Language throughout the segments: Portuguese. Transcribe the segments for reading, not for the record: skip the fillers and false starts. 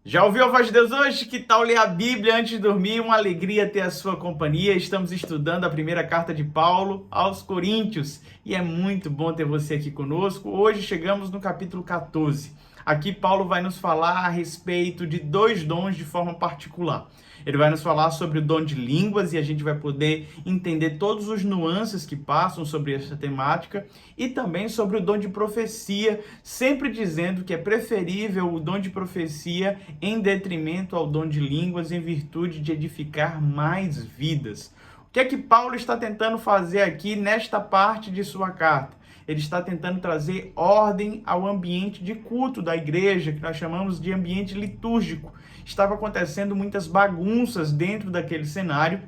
Já ouviu a voz de Deus hoje? Que tal ler a Bíblia antes de dormir? Uma alegria ter a sua companhia. Estamos estudando a primeira carta de Paulo aos Coríntios e é muito bom ter você aqui conosco. Hoje chegamos no capítulo 14. Aqui Paulo vai nos falar a respeito de dois dons de forma particular. Ele vai nos falar sobre o dom de línguas e a gente vai poder entender todos os nuances que passam sobre essa temática e também sobre o dom de profecia, sempre dizendo que é preferível o dom de profecia em detrimento ao dom de línguas em virtude de edificar mais vidas. O que é que Paulo está tentando fazer aqui nesta parte de sua carta? Ele está tentando trazer ordem ao ambiente de culto da igreja, que nós chamamos de ambiente litúrgico. Estava acontecendo muitas bagunças dentro daquele cenário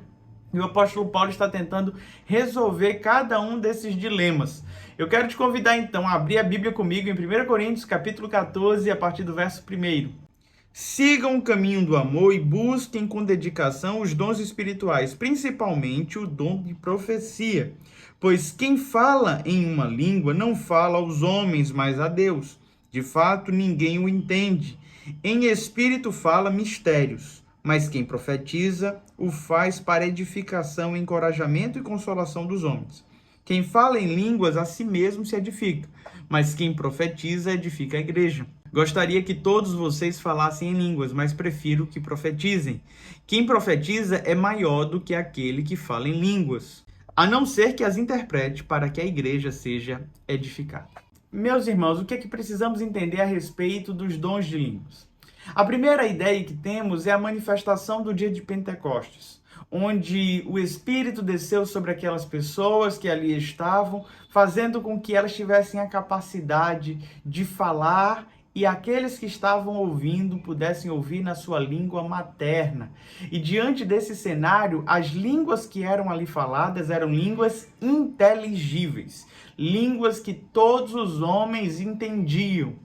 e o apóstolo Paulo está tentando resolver cada um desses dilemas. Eu quero te convidar então a abrir a Bíblia comigo em 1 Coríntios capítulo 14, a partir do verso 1. Sigam o caminho do amor e busquem com dedicação os dons espirituais, principalmente o dom de profecia. Pois quem fala em uma língua não fala aos homens, mas a Deus. De fato, ninguém o entende. Em espírito fala mistérios, mas quem profetiza o faz para edificação, encorajamento e consolação dos homens. Quem fala em línguas a si mesmo se edifica, mas quem profetiza edifica a igreja. Gostaria que todos vocês falassem em línguas, mas prefiro que profetizem. Quem profetiza é maior do que aquele que fala em línguas, a não ser que as interprete para que a igreja seja edificada. Meus irmãos, o que é que precisamos entender a respeito dos dons de línguas? A primeira ideia que temos é a manifestação do dia de Pentecostes, onde o Espírito desceu sobre aquelas pessoas que ali estavam, fazendo com que elas tivessem a capacidade de falar e aqueles que estavam ouvindo pudessem ouvir na sua língua materna. E diante desse cenário, as línguas que eram ali faladas eram línguas inteligíveis, línguas que todos os homens entendiam.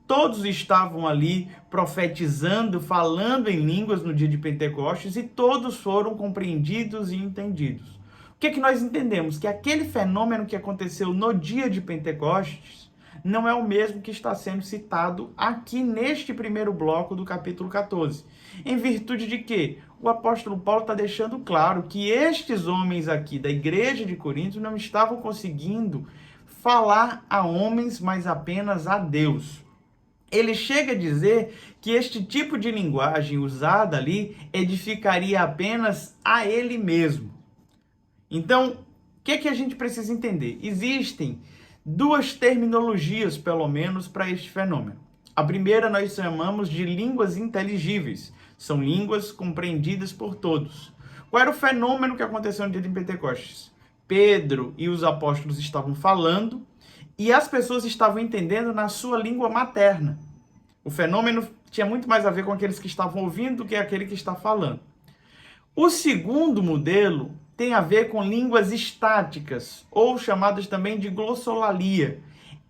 Todos estavam ali profetizando, falando em línguas no dia de Pentecostes e todos foram compreendidos e entendidos. O que é que nós entendemos? Que aquele fenômeno que aconteceu no dia de Pentecostes não é o mesmo que está sendo citado aqui neste primeiro bloco do capítulo 14. Em virtude de que o apóstolo Paulo está deixando claro que estes homens aqui da igreja de Corinto não estavam conseguindo falar a homens, mas apenas a Deus. Ele chega a dizer que este tipo de linguagem usada ali edificaria apenas a ele mesmo. Então, o que é que a gente precisa entender? Existem duas terminologias, pelo menos, para este fenômeno. A primeira nós chamamos de línguas inteligíveis. São línguas compreendidas por todos. Qual era o fenômeno que aconteceu no dia de Pentecostes? Pedro e os apóstolos estavam falando e as pessoas estavam entendendo na sua língua materna. O fenômeno tinha muito mais a ver com aqueles que estavam ouvindo do que aquele que está falando. O segundo modelo tem a ver com línguas estáticas, ou chamadas também de glossolalia.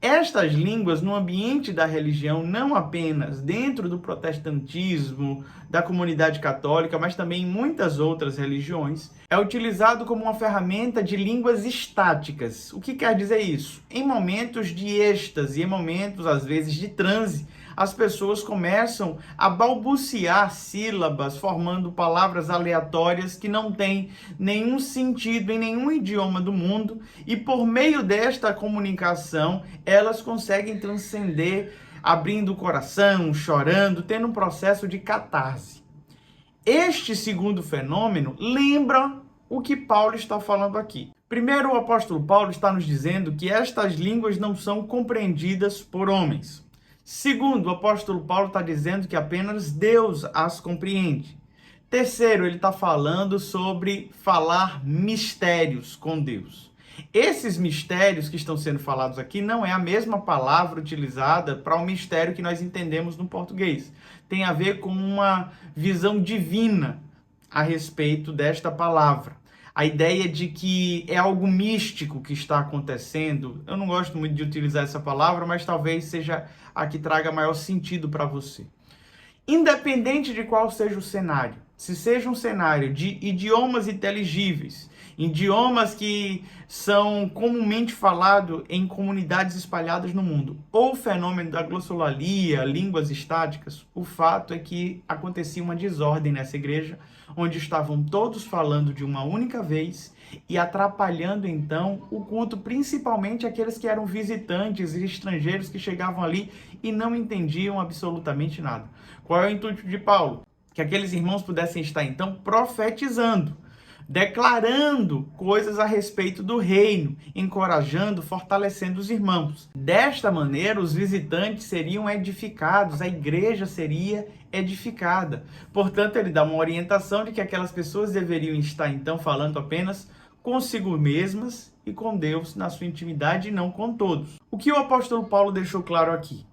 Estas línguas, no ambiente da religião, não apenas dentro do protestantismo, da comunidade católica, mas também em muitas outras religiões, é utilizado como uma ferramenta de línguas estáticas. O que quer dizer isso? Em momentos de êxtase, em momentos, às vezes, de transe, as pessoas começam a balbuciar sílabas, formando palavras aleatórias que não têm nenhum sentido em nenhum idioma do mundo, e por meio desta comunicação, elas conseguem transcender, abrindo o coração, chorando, tendo um processo de catarse. Este segundo fenômeno lembra o que Paulo está falando aqui. Primeiro, o apóstolo Paulo está nos dizendo que estas línguas não são compreendidas por homens. Segundo, o apóstolo Paulo está dizendo que apenas Deus as compreende. Terceiro, ele está falando sobre falar mistérios com Deus. Esses mistérios que estão sendo falados aqui não é a mesma palavra utilizada para o mistério que nós entendemos no português. Tem a ver com uma visão divina a respeito desta palavra. A ideia de que é algo místico que está acontecendo. Eu não gosto muito de utilizar essa palavra, mas talvez seja a que traga maior sentido para você. Independente de qual seja o cenário, se seja um cenário de idiomas inteligíveis, idiomas que são comumente falados em comunidades espalhadas no mundo, ou o fenômeno da glossolalia, línguas estáticas, o fato é que acontecia uma desordem nessa igreja, onde estavam todos falando de uma única vez e atrapalhando então o culto, principalmente aqueles que eram visitantes e estrangeiros que chegavam ali e não entendiam absolutamente nada. Qual é o intuito de Paulo? Que aqueles irmãos pudessem estar então profetizando, declarando coisas a respeito do reino, encorajando, fortalecendo os irmãos. Desta maneira, os visitantes seriam edificados, a igreja seria edificada. Portanto, ele dá uma orientação de que aquelas pessoas deveriam estar então falando apenas consigo mesmas e com Deus na sua intimidade e não com todos. O que o apóstolo Paulo deixou claro aqui?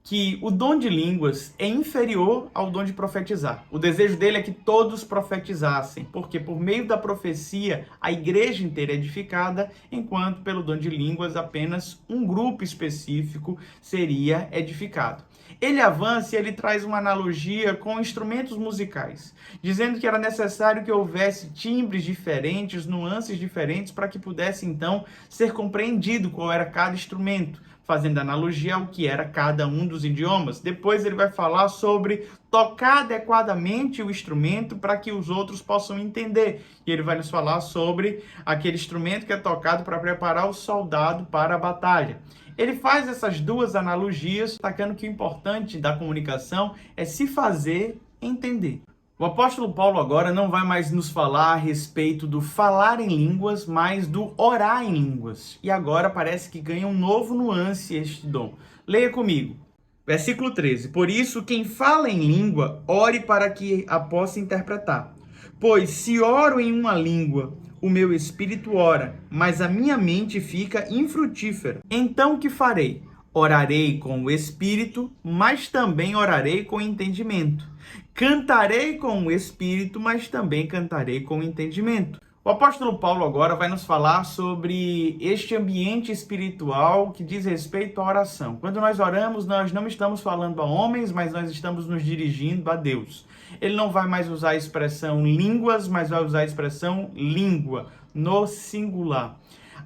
Que o dom de línguas é inferior ao dom de profetizar. O desejo dele é que todos profetizassem, porque por meio da profecia a igreja inteira é edificada, enquanto pelo dom de línguas apenas um grupo específico seria edificado. Ele avança e ele traz uma analogia com instrumentos musicais, dizendo que era necessário que houvesse timbres diferentes, nuances diferentes, para que pudesse então ser compreendido qual era cada instrumento, fazendo analogia ao que era cada um dos idiomas. Depois ele vai falar sobre tocar adequadamente o instrumento para que os outros possam entender. E ele vai nos falar sobre aquele instrumento que é tocado para preparar o soldado para a batalha. Ele faz essas duas analogias, destacando que o importante da comunicação é se fazer entender. O apóstolo Paulo agora não vai mais nos falar a respeito do falar em línguas, mas do orar em línguas. E agora parece que ganha um novo nuance este dom. Leia comigo. Versículo 13. Por isso, quem fala em língua, ore para que a possa interpretar. Pois se oro em uma língua, o meu espírito ora, mas a minha mente fica infrutífera. Então que farei? Orarei com o espírito, mas também orarei com entendimento. Cantarei com o espírito, mas também cantarei com entendimento. O apóstolo Paulo agora vai nos falar sobre este ambiente espiritual que diz respeito à oração. Quando nós oramos, nós não estamos falando a homens, mas nós estamos nos dirigindo a Deus. Ele não vai mais usar a expressão línguas, mas vai usar a expressão língua, no singular.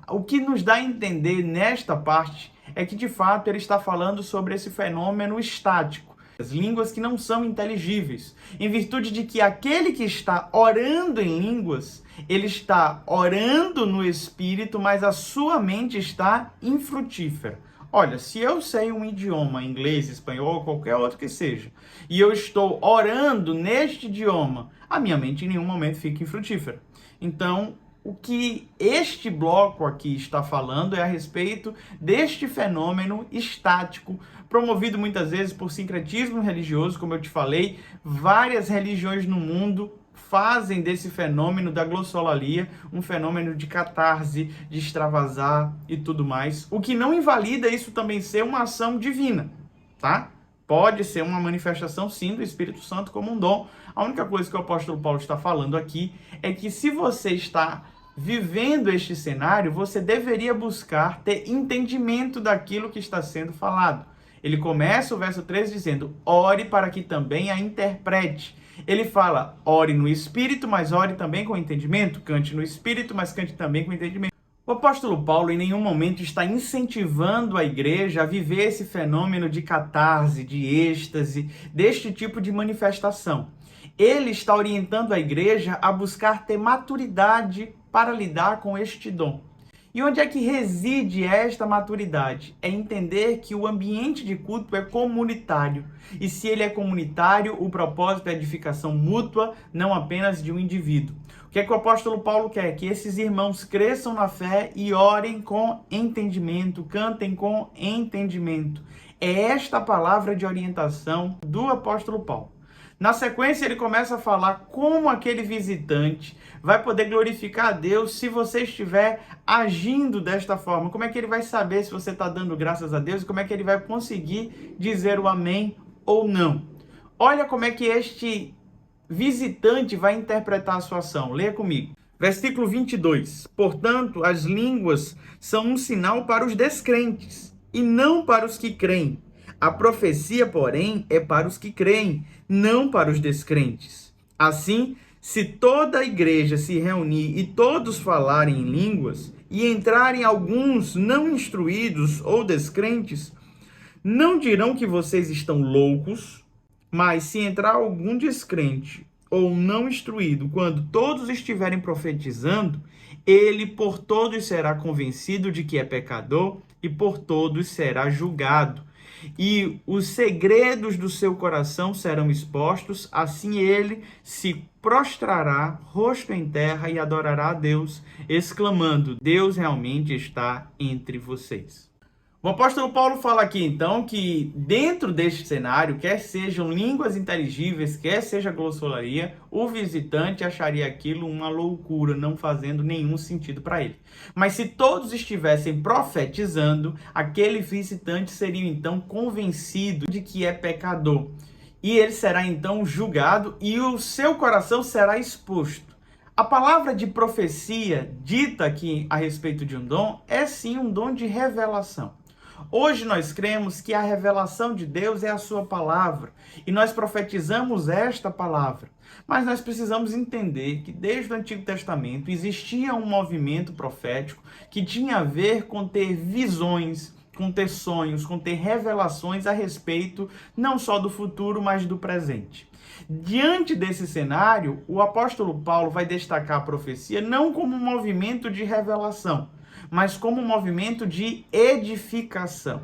O que nos dá a entender nesta parte é que, de fato, ele está falando sobre esse fenômeno estático. As línguas que não são inteligíveis, em virtude de que aquele que está orando em línguas, ele está orando no Espírito, mas a sua mente está infrutífera. Olha, se eu sei um idioma, inglês, espanhol, qualquer outro que seja, e eu estou orando neste idioma, a minha mente em nenhum momento fica infrutífera. Então, o que este bloco aqui está falando é a respeito deste fenômeno estático, promovido muitas vezes por sincretismo religioso, como eu te falei. Várias religiões no mundo fazem desse fenômeno da glossolalia um fenômeno de catarse, de extravasar e tudo mais, o que não invalida isso também ser uma ação divina, tá? Pode ser uma manifestação, sim, do Espírito Santo como um dom. A única coisa que o apóstolo Paulo está falando aqui é que se você está vivendo este cenário, você deveria buscar ter entendimento daquilo que está sendo falado. Ele começa o verso 13 dizendo, ore para que também a interprete. Ele fala, ore no Espírito, mas ore também com entendimento. Cante no Espírito, mas cante também com entendimento. O apóstolo Paulo em nenhum momento está incentivando a igreja a viver esse fenômeno de catarse, de êxtase, deste tipo de manifestação. Ele está orientando a igreja a buscar ter maturidade para lidar com este dom. E onde é que reside esta maturidade? É entender que o ambiente de culto é comunitário. E se ele é comunitário, o propósito é a edificação mútua, não apenas de um indivíduo. O que é que o apóstolo Paulo quer? Que esses irmãos cresçam na fé e orem com entendimento, cantem com entendimento. É esta a palavra de orientação do apóstolo Paulo. Na sequência, ele começa a falar como aquele visitante vai poder glorificar a Deus se você estiver agindo desta forma. Como é que ele vai saber se você está dando graças a Deus e como é que ele vai conseguir dizer o amém ou não? Olha como é que este visitante vai interpretar a sua ação. Leia comigo. Versículo 22. Portanto, as línguas são um sinal para os descrentes e não para os que creem. A profecia, porém, é para os que creem, não para os descrentes. Assim, Se toda a igreja se reunir e todos falarem em línguas, e entrarem alguns não instruídos ou descrentes, não dirão que vocês estão loucos, mas se entrar algum descrente ou não instruído, quando todos estiverem profetizando, ele por todos será convencido de que é pecador e por todos será julgado. E os segredos do seu coração serão expostos, assim ele se prostrará, rosto em terra, e adorará a Deus, exclamando: Deus realmente está entre vocês. O apóstolo Paulo fala aqui, então, que dentro deste cenário, quer sejam línguas inteligíveis, quer seja glossolalia, o visitante acharia aquilo uma loucura, não fazendo nenhum sentido para ele. Mas se todos estivessem profetizando, aquele visitante seria, então, convencido de que é pecador. E ele será, então, julgado e o seu coração será exposto. A palavra de profecia dita aqui a respeito de um dom é, sim, um dom de revelação. Hoje nós cremos que a revelação de Deus é a sua palavra e nós profetizamos esta palavra. Mas nós precisamos entender que desde o Antigo Testamento existia um movimento profético que tinha a ver com ter visões, com ter sonhos, com ter revelações a respeito não só do futuro, mas do presente. Diante desse cenário, o apóstolo Paulo vai destacar a profecia não como um movimento de revelação, mas como um movimento de edificação.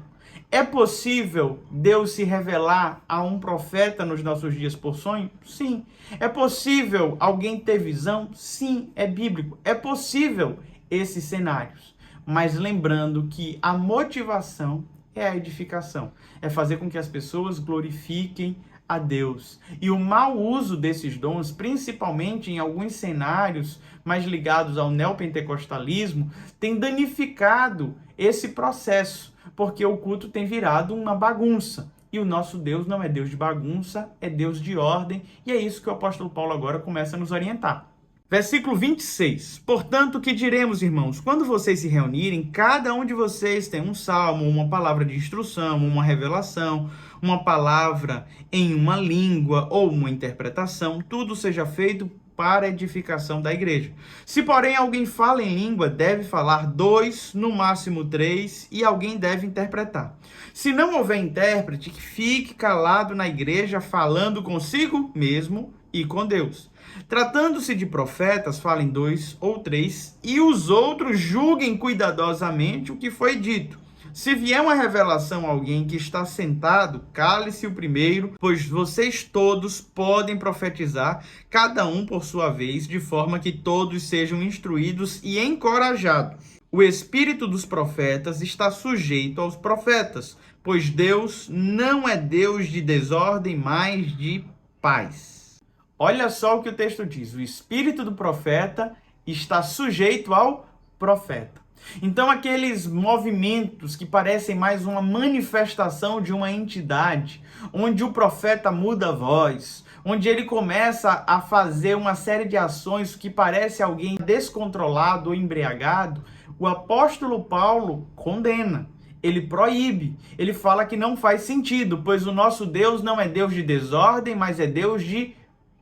É possível Deus se revelar a um profeta nos nossos dias por sonho? Sim. É possível alguém ter visão? Sim, é bíblico. É possível esses cenários. Mas lembrando que a motivação é a edificação. É fazer com que as pessoas glorifiquem a Deus. E o mau uso desses dons, principalmente em alguns cenários mais ligados ao neopentecostalismo, tem danificado esse processo, porque o culto tem virado uma bagunça. E o nosso Deus não é Deus de bagunça, é Deus de ordem, e é isso que o apóstolo Paulo agora começa a nos orientar. Versículo 26. Portanto, o que diremos, irmãos? Quando vocês se reunirem, cada um de vocês tem um salmo, uma palavra de instrução, uma revelação, uma palavra em uma língua ou uma interpretação, tudo seja feito para a edificação da igreja. Se, porém, alguém fala em língua, deve falar 2, no máximo 3, e alguém deve interpretar. Se não houver intérprete, que fique calado na igreja, falando consigo mesmo e com Deus. Tratando-se de profetas, falem 2 ou 3, e os outros julguem cuidadosamente o que foi dito. Se vier uma revelação a alguém que está sentado, cale-se o primeiro, pois vocês todos podem profetizar, cada um por sua vez, de forma que todos sejam instruídos e encorajados. O espírito dos profetas está sujeito aos profetas, pois Deus não é Deus de desordem, mas de paz. Olha só o que o texto diz: o espírito do profeta está sujeito ao profeta. Então, aqueles movimentos que parecem mais uma manifestação de uma entidade, onde o profeta muda a voz, onde ele começa a fazer uma série de ações que parece alguém descontrolado ou embriagado, o apóstolo Paulo condena. Ele proíbe, ele fala que não faz sentido, pois o nosso Deus não é Deus de desordem, mas é Deus de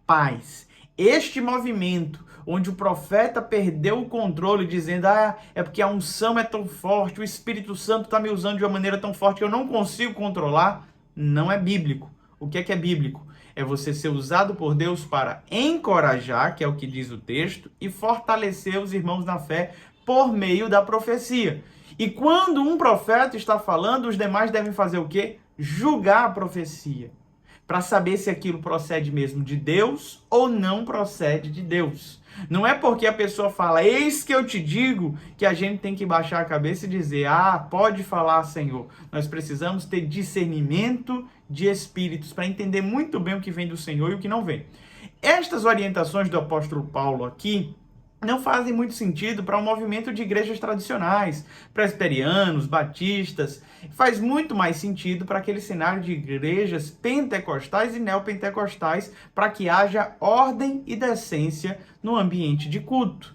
paz. Este movimento, onde o profeta perdeu o controle, dizendo: é porque a unção é tão forte, o Espírito Santo está me usando de uma maneira tão forte que eu não consigo controlar, não é bíblico. O que é bíblico? É você ser usado por Deus para encorajar, que é o que diz o texto, e fortalecer os irmãos na fé por meio da profecia. E quando um profeta está falando, os demais devem fazer o quê? Julgar a profecia, para saber se aquilo procede mesmo de Deus ou não procede de Deus. Não é porque a pessoa fala, eis que eu te digo, que a gente tem que baixar a cabeça e dizer, pode falar, Senhor. Nós precisamos ter discernimento de espíritos para entender muito bem o que vem do Senhor e o que não vem. Estas orientações do apóstolo Paulo aqui não fazem muito sentido para o movimento de igrejas tradicionais, presbiterianos, batistas. Faz muito mais sentido para aquele cenário de igrejas pentecostais e neopentecostais, para que haja ordem e decência no ambiente de culto.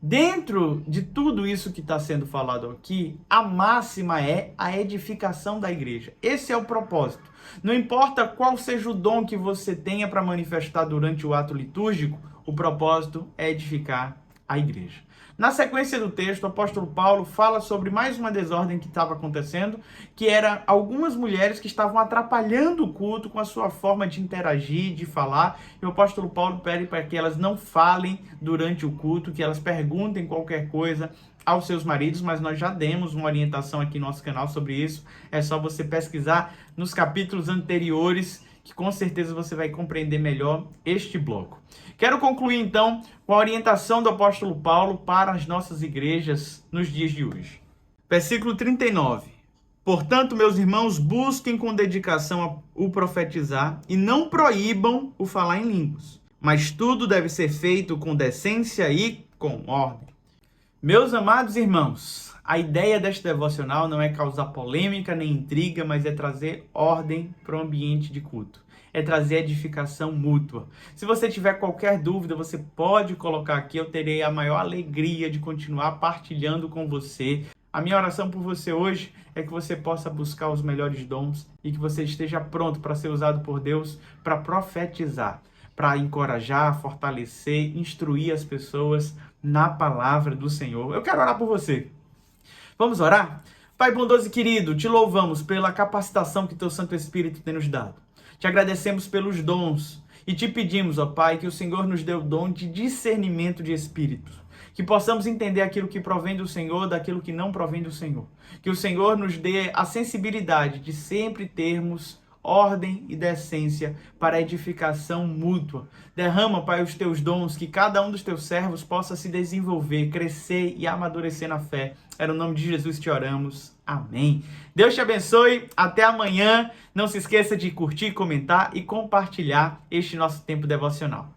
Dentro de tudo isso que está sendo falado aqui, a máxima é a edificação da igreja. Esse é o propósito. Não importa qual seja o dom que você tenha para manifestar durante o ato litúrgico, O propósito é edificar a igreja. Na sequência do texto, o apóstolo Paulo fala sobre mais uma desordem que estava acontecendo, que era algumas mulheres que estavam atrapalhando o culto com a sua forma de interagir, de falar, e o apóstolo Paulo pede para que elas não falem durante o culto, que elas perguntem qualquer coisa aos seus maridos, mas nós já demos uma orientação aqui no nosso canal sobre isso, é só você pesquisar nos capítulos anteriores, que com certeza você vai compreender melhor este bloco. Quero concluir então com a orientação do apóstolo Paulo para as nossas igrejas nos dias de hoje. Versículo 39. Portanto, meus irmãos, busquem com dedicação o profetizar e não proíbam o falar em línguas, mas tudo deve ser feito com decência e com ordem. Meus amados irmãos, a ideia deste devocional não é causar polêmica nem intriga, mas é trazer ordem para o ambiente de culto. É trazer edificação mútua. Se você tiver qualquer dúvida, você pode colocar aqui. Eu terei a maior alegria de continuar partilhando com você. A minha oração por você hoje é que você possa buscar os melhores dons e que você esteja pronto para ser usado por Deus para profetizar, para encorajar, fortalecer, instruir as pessoas na palavra do Senhor. Eu quero orar por você. Vamos orar? Pai bondoso e querido, te louvamos pela capacitação que teu Santo Espírito tem nos dado. Te agradecemos pelos dons e te pedimos, ó Pai, que o Senhor nos dê o dom de discernimento de espírito. Que possamos entender aquilo que provém do Senhor daquilo que não provém do Senhor. Que o Senhor nos dê a sensibilidade de sempre termos ordem e decência para a edificação mútua. Derrama, Pai, os teus dons, que cada um dos teus servos possa se desenvolver, crescer e amadurecer na fé. É no nome de Jesus te oramos. Amém. Deus te abençoe. Até amanhã. Não se esqueça de curtir, comentar e compartilhar este nosso tempo devocional.